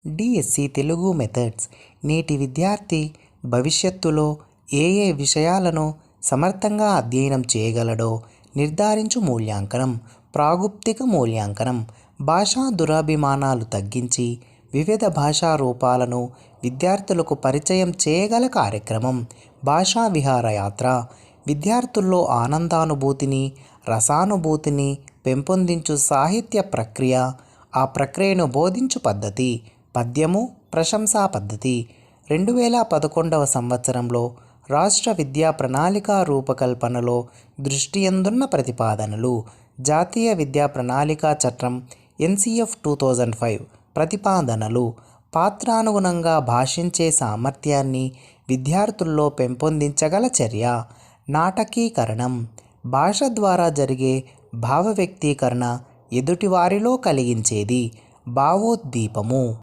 DSC Telugu methods. నేటి విద్యార్థి భవిష్యత్తులో ఏ ఏ విషయాలను సమర్థంగా అధ్యయనం చేయగలడో నిర్ధారించు మూల్యాంకనం. ప్రాగుప్తిక మూల్యాంకనం. భాషా దురాభిమానాలు తగ్గించి వివిధ భాషా రూపాలను విద్యార్థులకు పరిచయం చేయగల కార్యక్రమం. భాషా విహారయాత్ర. విద్యార్థుల్లో ఆనందానుభూతిని, రసానుభూతిని పెంపొందించు సాహిత్య ప్రక్రియ, ఆ ప్రక్రియను బోధించు పద్ధతి. పద్యము, ప్రశంసా పద్ధతి. 2011వ సంవత్సరంలో రాష్ట్ర విద్యా ప్రణాళిక రూపకల్పనలో దృష్టి అందున్న ప్రతిపాదనలు. జాతీయ విద్యా ప్రణాళిక చట్టం NCF 2005 ప్రతిపాదనలు. పాత్రానుగుణంగా భాషించే సామర్థ్యాన్ని విద్యార్థుల్లో పెంపొందించగల చర్య. నాటకీకరణం. భాష ద్వారా జరిగే భావ వ్యక్తీకరణ ఎదుటివారిలో కలిగించేది భావోద్దీపము.